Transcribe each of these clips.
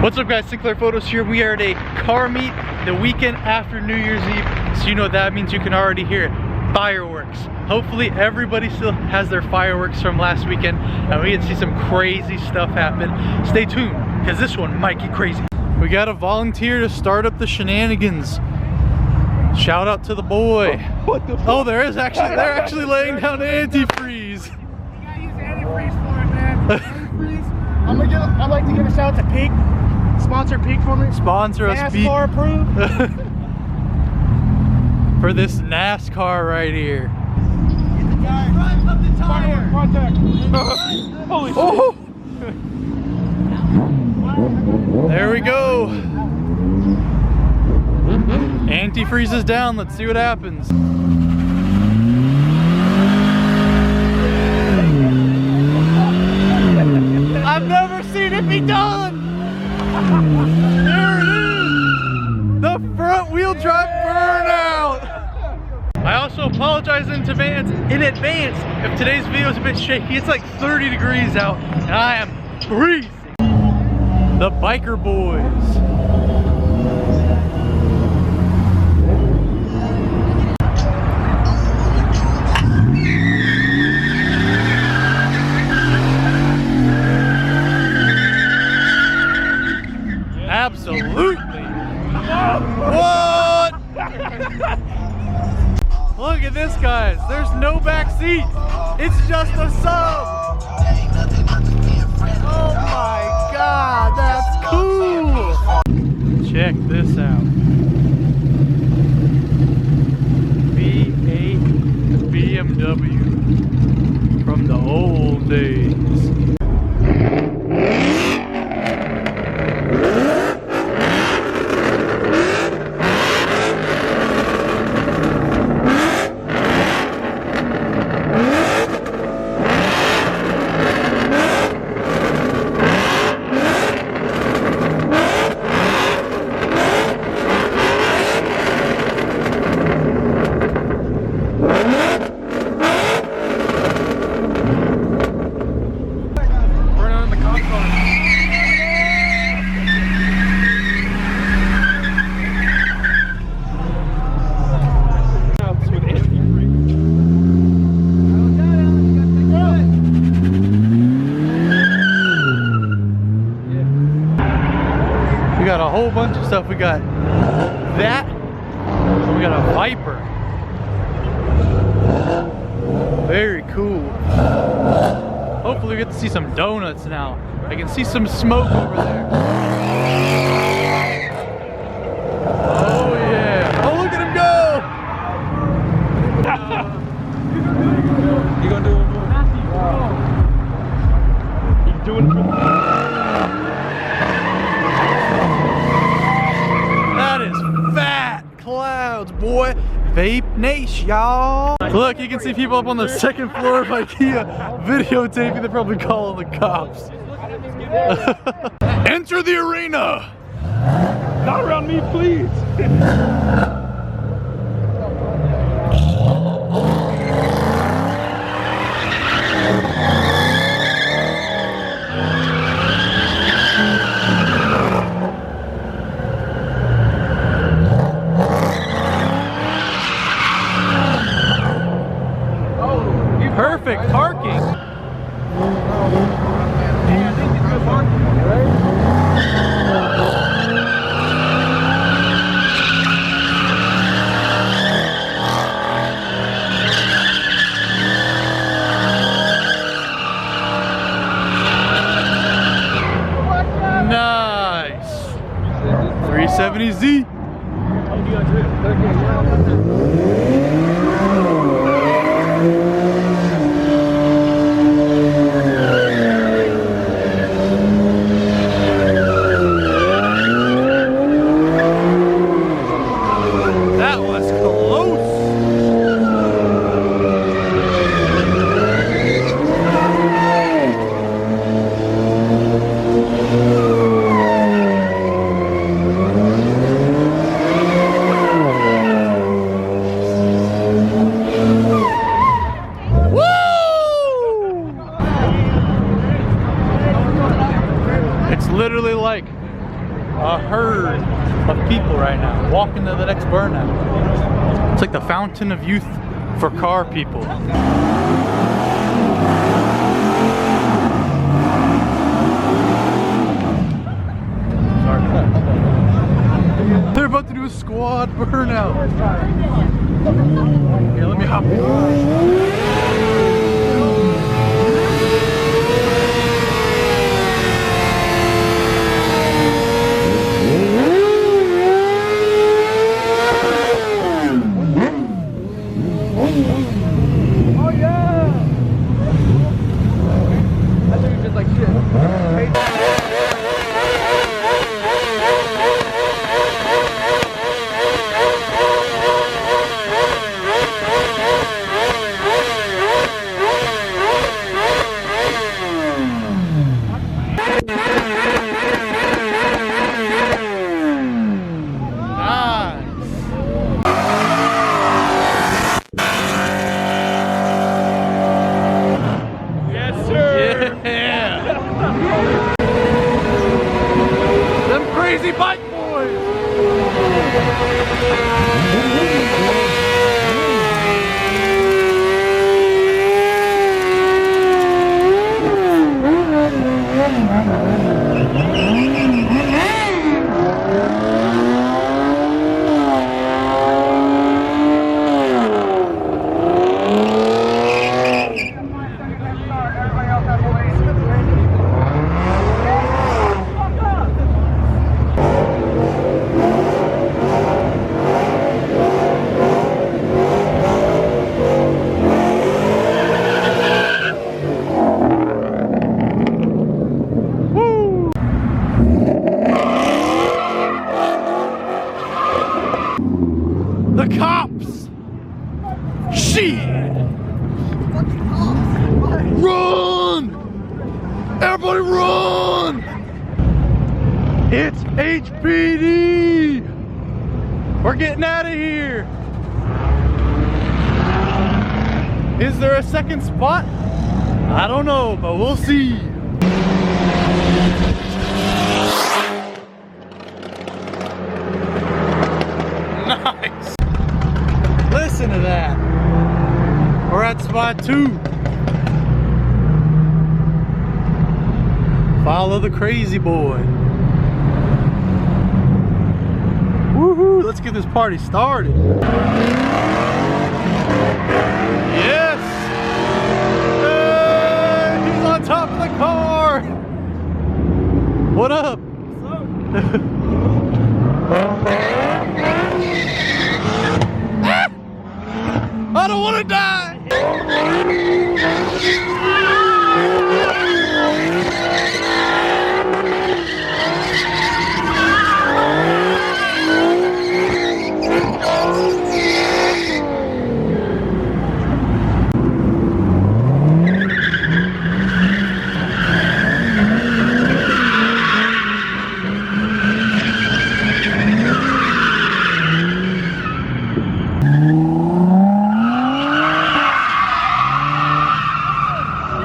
What's up guys, Sinclair Photos here. We are at a car meet the weekend after New Year's Eve. So you know what that means, you can already hear it. Fireworks. Hopefully everybody still has their fireworks from last weekend and we get to see some crazy stuff happen. Stay tuned, because this one might get crazy. We got a volunteer to start up the shenanigans. Shout out to the boy. What the fuck? Oh, they're actually laying down antifreeze. You gotta use antifreeze for it, man. Antifreeze. I'd like to give a shout out to Peak. Sponsor Peak for me. Sponsor us, Peak. NASCAR approved. For this NASCAR right here. Get the guy. Run up the tire. Contact. Holy shit. There we go. Antifreeze is down. Let's see what happens. I've never seen it be done. There it is. The front wheel drive burnout. I also apologize in advance if today's video is a bit shaky. It's like 30 degrees out and I am freezing. The biker boys. Absolutely. What? Look at this, guys. There's no back seat. It's just a sub. Oh my God, that's cool. Check this out. V8 BMW from the old days. We got a whole bunch of stuff. We got that. We got a Viper. Very cool. Hopefully we get to see some donuts now. I can see some smoke over there. Oh yeah. Oh, look at him go. You gonna do it more? He's doing it. That is fat clouds, boy. Vape Nation, y'all. Look, you can see people up on the second floor of Ikea videotaping. They're probably calling the cops. Enter the arena. Not around me, please. Perfect parking. Nice. 370Z. That was close. a herd of people right now walking to the next burnout. It's like the fountain of youth for car people. They're about to do a squad burnout. Here, let me hop in. Oh yeah! I think it's just like shit. Crazy bike boys! The cops! Shit! Run! Everybody run! It's HPD! We're getting out of here! Is there a second spot? I don't know, but we'll see. Nice! Listen to that. We're at spot 2. Follow the crazy boy. Woohoo! Let's get this party started. Yes! Hey, he's on top of the car! What up? I don't want to die!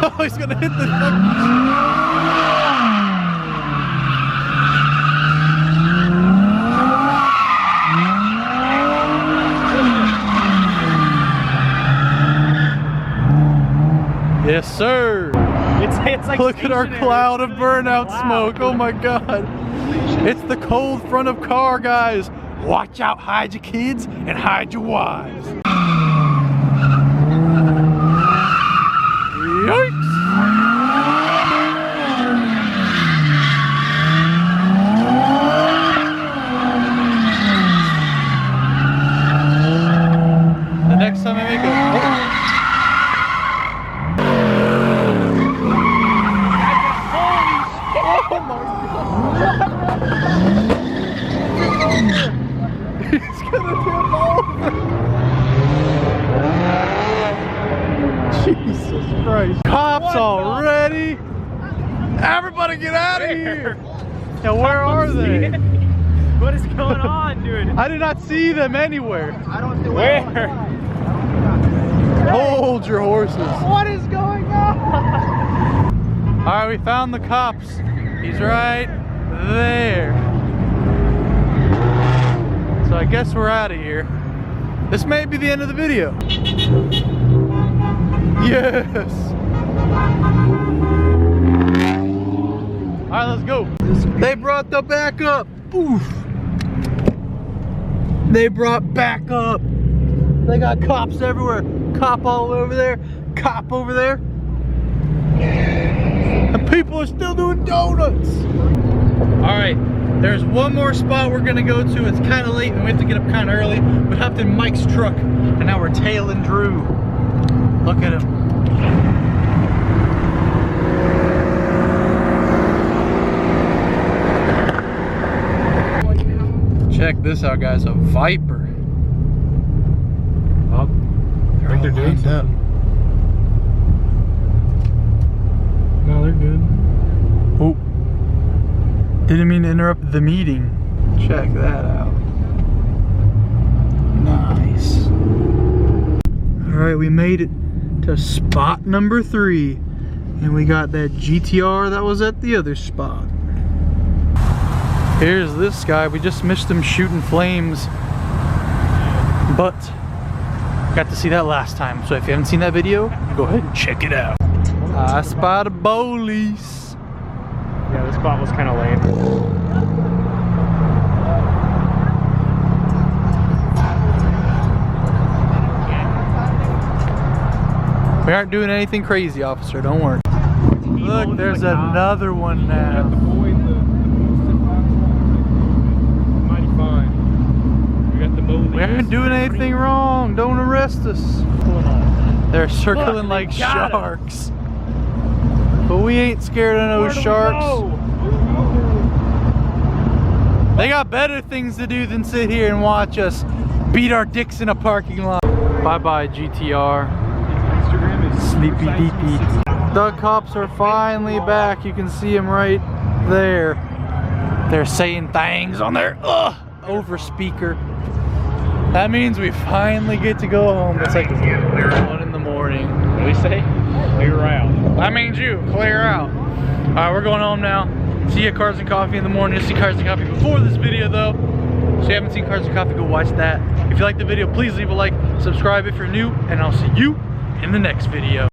Oh, he's gonna hit the Yes, sir. It's like look at our cloud of burnout smoke. Oh my god. It's the cold front of car, guys. Watch out, hide your kids and hide your wives. Yikes! The next time I make a oh my god! He's gonna tip over! Jesus Christ! Cops already! Everybody get out of here! Now where are they? What is going on, dude? I did not see them anywhere. I don't see where. Hold your horses. What is going on? Alright, we found the cops. He's right there. guess we're out of here. This may be the end of the video. Yes. All right, let's go. They brought the backup. Oof. They brought backup. They got cops everywhere. Cop all over there. Cop over there. And people are still doing donuts. All right, there's one more spot we're gonna go to. It's kind of late and we have to get up kind of early. We hopped in Mike's truck and now we're tailing Drew. Look at him. Check this out, guys, a Viper. Oh, I think they're doing something. No, they're good. Oh, didn't mean to interrupt the meeting. Check that out. Nice. All right, we made it to spot number 3. And we got that GTR that was at the other spot. Here's this guy. We just missed him shooting flames, but got to see that last time. So if you haven't seen that video, go ahead and check it out. I spotted police. Yeah, this spot was kind of lame. We aren't doing anything crazy, officer. Don't worry. Look, there's another one now. We aren't doing anything wrong. Don't arrest us. They're circling like sharks. But we ain't scared of no sharks. They got better things to do than sit here and watch us beat our dicks in a parking lot. Bye-bye, GTR. Sleepy deepy. The cops are finally back. You can see them right there. They're saying things on their over speaker. That means we finally get to go home. It's like 1 in the morning. What do we say? Clear out. That means you clear out. All right, we're going home now. See you at Cars and Coffee in the morning. You'll see Cars and Coffee before this video though. So if you haven't seen Cars and Coffee, go watch that. If you like the video, please leave a like, subscribe if you're new, and I'll see you in the next video.